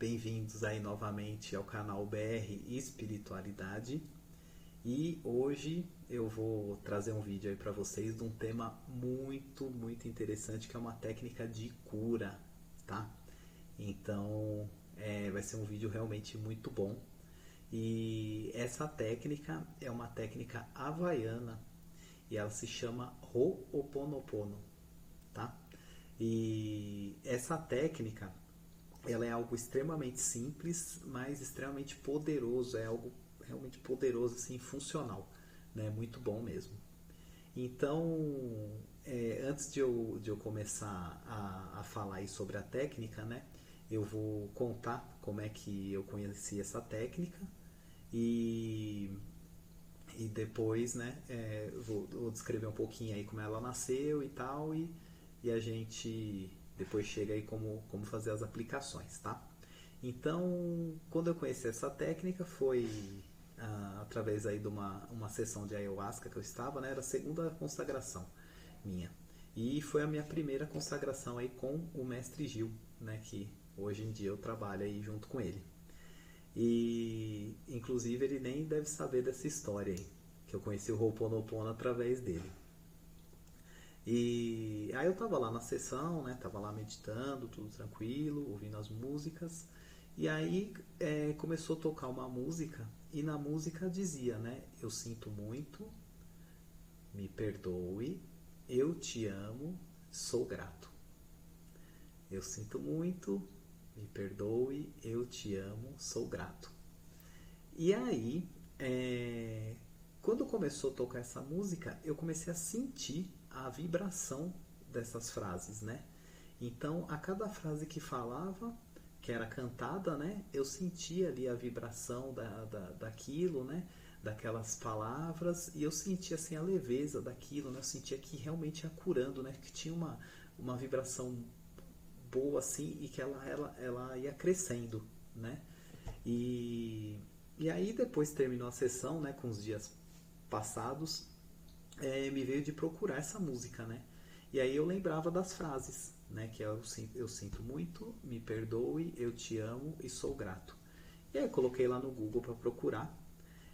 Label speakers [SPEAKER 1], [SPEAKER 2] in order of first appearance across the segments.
[SPEAKER 1] bem-vindos aí novamente ao canal BR Espiritualidade. E hoje eu vou trazer um vídeo aí para vocês de um tema muito interessante, que é uma técnica de cura, tá? Então, vai ser um vídeo realmente muito bom. E essa técnica é uma técnica havaiana e ela se chama Ho'oponopono, tá? E essa técnica, ela é algo extremamente simples, mas extremamente poderoso, é algo realmente poderoso, assim, funcional, né? Muito bom mesmo. Então, antes de eu começar a falar aí sobre a técnica, né? Eu vou contar como é que eu conheci essa técnica e, e depois, né? Vou descrever um pouquinho aí como ela nasceu e tal, e a gente depois chega aí como fazer as aplicações, tá? Então, quando eu conheci essa técnica foi através aí de uma sessão de ayahuasca que eu estava, né? Era a segunda consagração minha. E foi a minha primeira consagração aí com o Mestre Gil, né? Que hoje em dia eu trabalho aí junto com ele. E, inclusive, ele nem deve saber dessa história aí, que eu conheci o Ho'oponopono através dele. E aí eu tava lá na sessão, né? Tava lá meditando, tudo tranquilo, ouvindo as músicas. E aí começou a tocar uma música e na música dizia, né? Eu sinto muito, me perdoe, eu te amo, sou grato. Eu sinto muito, me perdoe, eu te amo, sou grato. E aí, quando começou a tocar essa música, eu comecei a sentir a vibração dessas frases, né? Então, a cada frase que falava, que era cantada, né? Eu sentia ali a vibração daquilo, né? Daquelas palavras, e eu sentia assim a leveza daquilo, né? Eu sentia que realmente ia curando, né? Que tinha uma vibração boa assim e que ela ia crescendo, né? E, e aí depois terminou a sessão, né? Com os dias passados, me veio de procurar essa música, né? E aí eu lembrava das frases, né? Que eu sinto muito, me perdoe, eu te amo e sou grato. E aí eu coloquei lá no Google para procurar.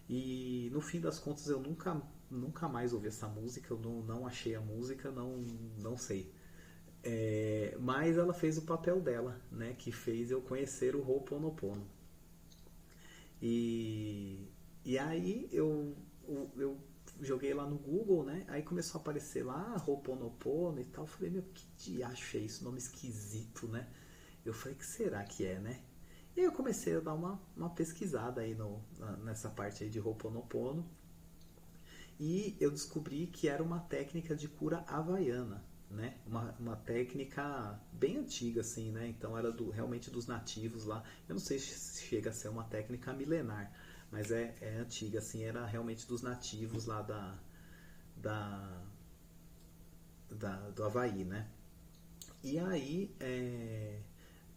[SPEAKER 1] E no fim das contas eu nunca mais ouvi essa música, eu não achei a música, não sei. Mas ela fez o papel dela, né? Que fez eu conhecer o Ho'oponopono. E, e aí eu joguei lá no Google, né? Aí começou a aparecer lá Ho'oponopono e tal. Eu falei, meu, que diacho é isso? Nome esquisito, né? Eu falei, que será que é, né? E aí eu comecei a dar uma pesquisada aí nessa parte aí de Ho'oponopono. E eu descobri que era uma técnica de cura havaiana, né? Uma técnica bem antiga, assim, né? Então era realmente dos nativos lá. Eu não sei se chega a ser uma técnica milenar, mas é antiga, assim, era realmente dos nativos lá da, do Havaí, né? E aí,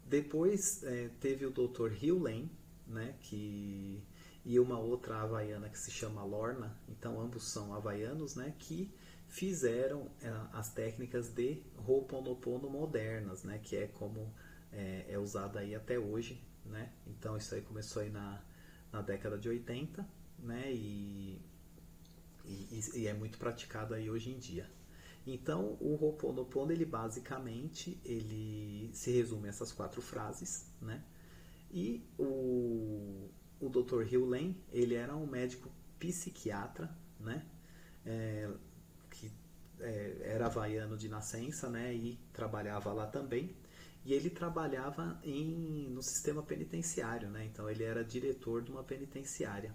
[SPEAKER 1] depois teve o Dr. Hugh Lane, né? E uma outra havaiana que se chama Lorna, então ambos são havaianos, né, que fizeram as técnicas de Ho'oponopono modernas, né, que é como é usada aí até hoje, né. Então isso aí começou aí na década de 80, né, e é muito praticado aí hoje em dia. Então o Ho'oponopono, ele basicamente ele se resume a essas quatro frases, né. E o Dr. Hugh Lane, ele era um médico psiquiatra, né? Que era havaiano de nascença, né? E trabalhava lá também. E ele trabalhava no sistema penitenciário, né? Então ele era diretor de uma penitenciária.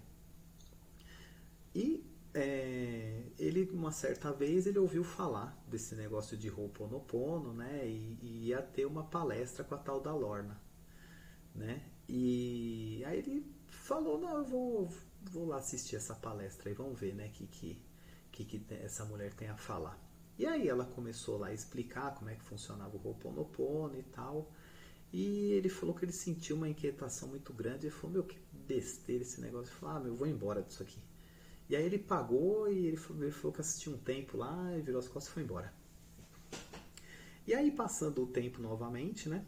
[SPEAKER 1] E ele, uma certa vez, ele ouviu falar desse negócio de Ho'oponopono, né? E ia ter uma palestra com a tal da Lorna, né? E aí ele falou, não, eu vou lá assistir essa palestra e vamos ver, né, que essa mulher tem a falar. E aí ela começou lá a explicar como é que funcionava o Ho'oponopono e tal. E ele falou que ele sentiu uma inquietação muito grande. Ele falou, meu, que besteira esse negócio. Ele falou, meu, eu vou embora disso aqui. E aí ele pagou e ele falou que assistiu um tempo lá e virou as costas e foi embora. E aí, passando o tempo novamente, né,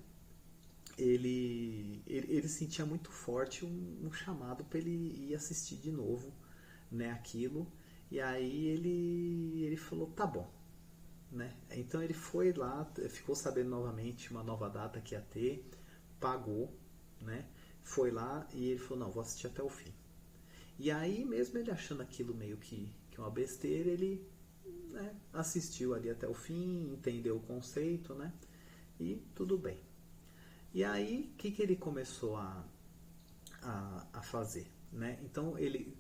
[SPEAKER 1] ele sentia muito forte um chamado para ele ir assistir de novo, né, aquilo. E aí ele falou, tá bom, né? Então ele foi lá, ficou sabendo novamente uma nova data que ia ter, pagou, né? Foi lá e ele falou, não, vou assistir até o fim. E aí, mesmo ele achando aquilo meio que uma besteira, ele, né, assistiu ali até o fim, entendeu o conceito, né? E tudo bem. E aí, o que ele começou a fazer? Né? Então,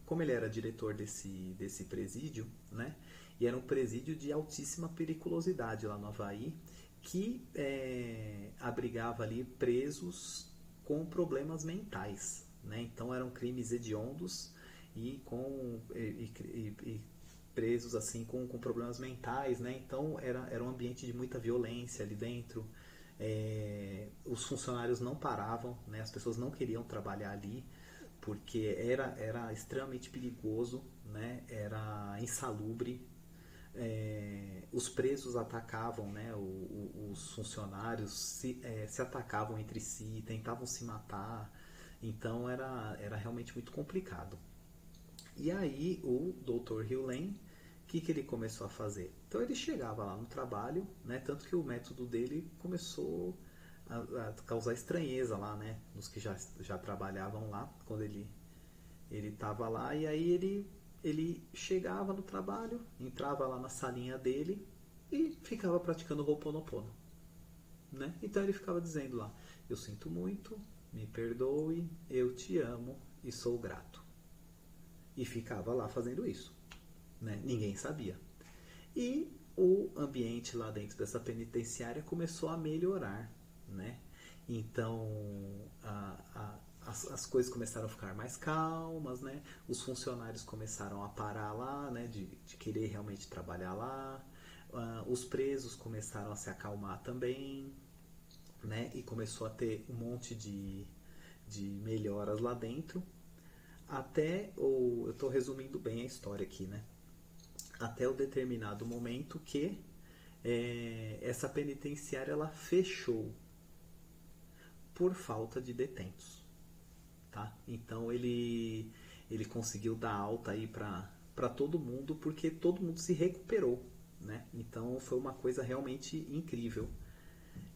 [SPEAKER 1] como ele era diretor desse presídio, né? E era um presídio de altíssima periculosidade lá no Havaí, que abrigava ali presos com problemas mentais. Né? Então, eram crimes hediondos e presos assim com problemas mentais. Né? Então, era um ambiente de muita violência ali dentro. Os funcionários não paravam, né? As pessoas não queriam trabalhar ali porque era extremamente perigoso, né? Era insalubre. Os presos atacavam, né? Os funcionários se atacavam entre si, tentavam se matar, então era realmente muito complicado. E aí o Dr. Hewlett, o que ele começou a fazer? Então ele chegava lá no trabalho, né? Tanto que o método dele começou a causar estranheza lá, né? Nos que já trabalhavam lá, quando ele estava lá. E aí ele chegava no trabalho, entrava lá na salinha dele e ficava praticando o Ho'oponopono, né? Então ele ficava dizendo lá, eu sinto muito, me perdoe, eu te amo e sou grato. E ficava lá fazendo isso, né? Ninguém sabia. E o ambiente lá dentro dessa penitenciária começou a melhorar, né? Então as coisas começaram a ficar mais calmas, né? Os funcionários começaram a parar lá, né? De querer realmente trabalhar lá. Os presos começaram a se acalmar também, né? E começou a ter um monte de melhoras lá dentro. Eu estou resumindo bem a história aqui, né? Até o determinado momento que essa penitenciária ela fechou por falta de detentos, tá? Então ele conseguiu dar alta aí para todo mundo porque todo mundo se recuperou, né? Então foi uma coisa realmente incrível.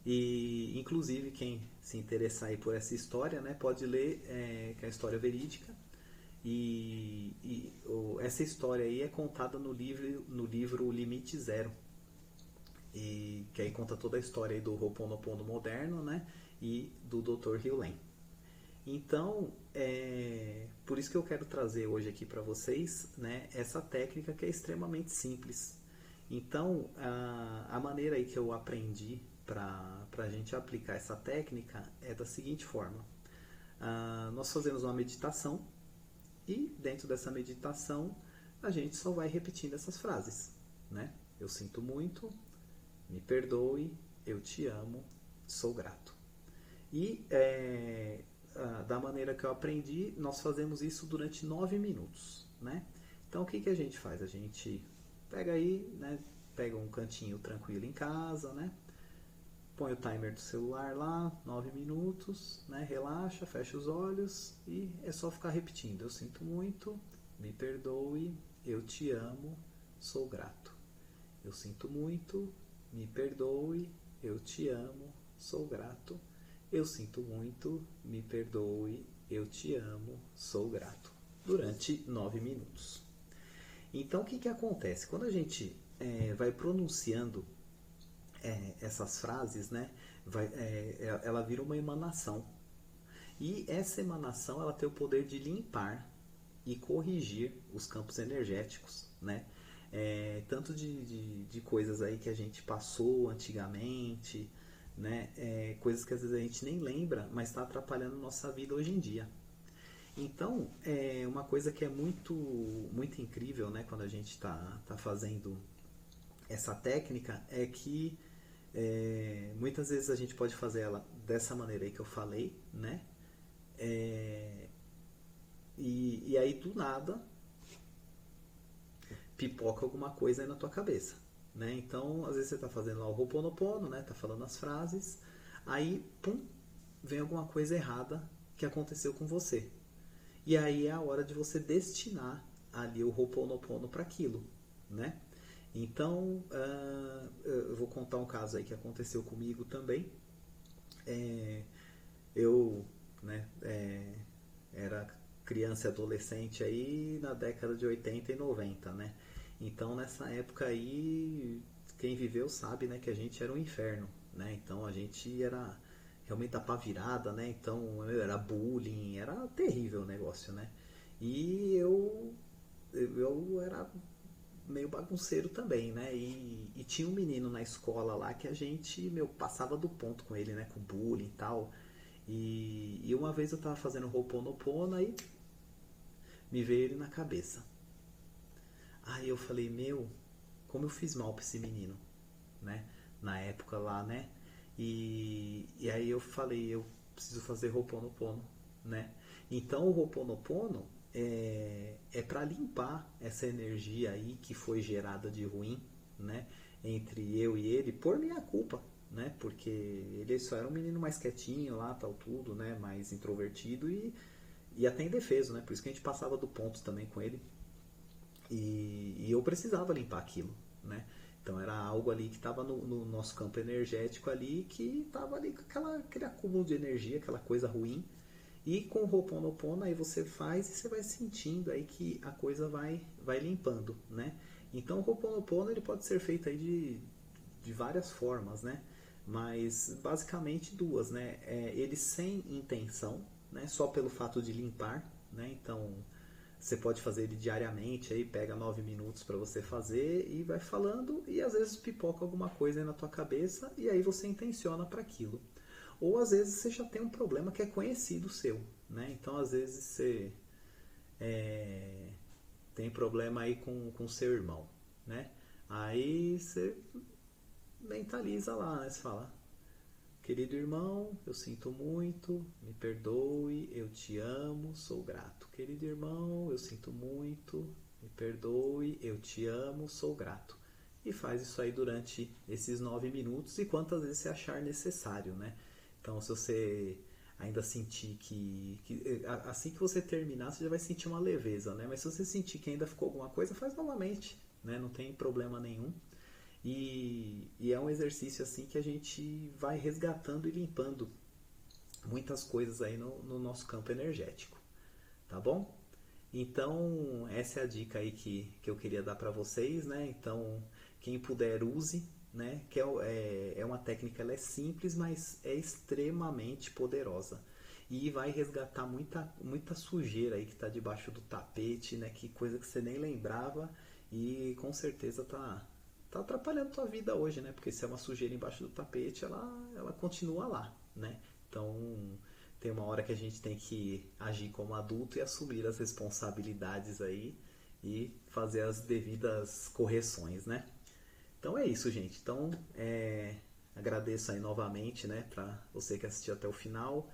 [SPEAKER 1] E inclusive quem se interessar aí por essa história, né, pode ler que é a história verídica. Essa história aí é contada no livro Limite Zero, que aí conta toda a história aí do Ho'oponopono moderno, né, e do Dr. Hewlett. Então, por isso que eu quero trazer hoje aqui para vocês, né, essa técnica que é extremamente simples. Então, a maneira aí que eu aprendi para a gente aplicar essa técnica é da seguinte forma. Nós fazemos uma meditação e dentro dessa meditação a gente só vai repetindo essas frases, né? Eu sinto muito, me perdoe, eu te amo, sou grato. E da maneira que eu aprendi, nós fazemos isso durante 9 minutos, né? Então o que a gente faz? A gente pega aí, né? Pega um cantinho tranquilo em casa, né? Põe o timer do celular lá, 9 minutos, né? Relaxa, fecha os olhos e é só ficar repetindo. Eu sinto muito, me perdoe, eu te amo, sou grato. Eu sinto muito, me perdoe, eu te amo, sou grato. Eu sinto muito, me perdoe, eu te amo, sou grato. Durante 9 minutos. Então o que acontece? Quando a gente vai pronunciando essas frases, né, ela vira uma emanação. E essa emanação ela tem o poder de limpar e corrigir os campos energéticos, né? Tanto de coisas aí que a gente passou antigamente, né? Coisas que às vezes a gente nem lembra, mas está atrapalhando nossa vida hoje em dia. Então, uma coisa que é muito, muito incrível, né, quando a gente está fazendo essa técnica é que muitas vezes a gente pode fazer ela dessa maneira aí que eu falei, né? E aí do nada pipoca alguma coisa aí na tua cabeça, né? Então às vezes você está fazendo lá o Ho'oponopono, né? Tá falando as frases, aí pum, vem alguma coisa errada que aconteceu com você. E aí é a hora de você destinar ali o Ho'oponopono para aquilo, né? Então, eu vou contar um caso aí que aconteceu comigo também. Eu, né, era criança e adolescente aí na década de 80 e 90, né? Então, nessa época aí, quem viveu sabe, né, que a gente era um inferno, né? Então, a gente era realmente a pá virada, né? Então, era bullying, era terrível o negócio, né? E eu era meio bagunceiro também, né? E tinha um menino na escola lá que a gente, meu, passava do ponto com ele, né? Com bullying e tal. E uma vez eu tava fazendo Ho'oponopono, aí me veio ele na cabeça. Aí eu falei, meu, como eu fiz mal pra esse menino, né? Na época lá, né? E aí eu falei, eu preciso fazer Ho'oponopono, né? Então o Ho'oponopono é para limpar essa energia aí que foi gerada de ruim, né? Entre eu e ele, por minha culpa, né? Porque ele só era um menino mais quietinho lá, tal tudo, né? Mais introvertido e até indefeso, né? Por isso que a gente passava do ponto também com ele. E eu precisava limpar aquilo, né? Então era algo ali que estava no nosso campo energético ali, que estava ali com aquele acúmulo de energia, aquela coisa ruim. E com o Ho'oponopono aí você faz e você vai sentindo aí que a coisa vai limpando, né? Então o Ho'oponopono ele pode ser feito aí de várias formas, né? Mas basicamente duas, né? Ele sem intenção, né? Só pelo fato de limpar, né? Então você pode fazer ele diariamente, aí pega 9 minutos para você fazer e vai falando e às vezes pipoca alguma coisa aí na tua cabeça e aí você intenciona para aquilo. Ou às vezes você já tem um problema que é conhecido seu, né? Então às vezes você é, tem problema aí com seu irmão, né? Aí você mentaliza lá, né? Você fala, querido irmão, eu sinto muito, me perdoe, eu te amo, sou grato. Querido irmão, eu sinto muito, me perdoe, eu te amo, sou grato. E faz isso aí durante esses 9 minutos e quantas vezes você achar necessário, né? Então, se você ainda sentir que assim que você terminar, você já vai sentir uma leveza, né? Mas se você sentir que ainda ficou alguma coisa, faz novamente, né? Não tem problema nenhum. E é um exercício assim que a gente vai resgatando e limpando muitas coisas aí no nosso campo energético, tá bom? Então, essa é a dica aí que eu queria dar para vocês, né? Então, quem puder use, né? Que é uma técnica, ela é simples, mas é extremamente poderosa. E vai resgatar muita sujeira aí que está debaixo do tapete, né? Que coisa que você nem lembrava e com certeza tá atrapalhando a tua vida hoje, né? Porque se é uma sujeira embaixo do tapete, ela continua lá, né? Então, tem uma hora que a gente tem que agir como adulto e assumir as responsabilidades aí e fazer as devidas correções, né? Então é isso, gente. Então, agradeço aí novamente, né, para você que assistiu até o final.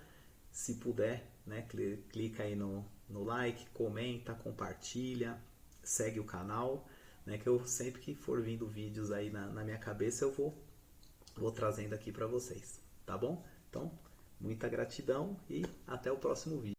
[SPEAKER 1] Se puder, né, clica aí no like, comenta, compartilha, segue o canal, né, que eu sempre que for vindo vídeos aí na minha cabeça eu vou trazendo aqui para vocês, tá bom? Então, muita gratidão e até o próximo vídeo.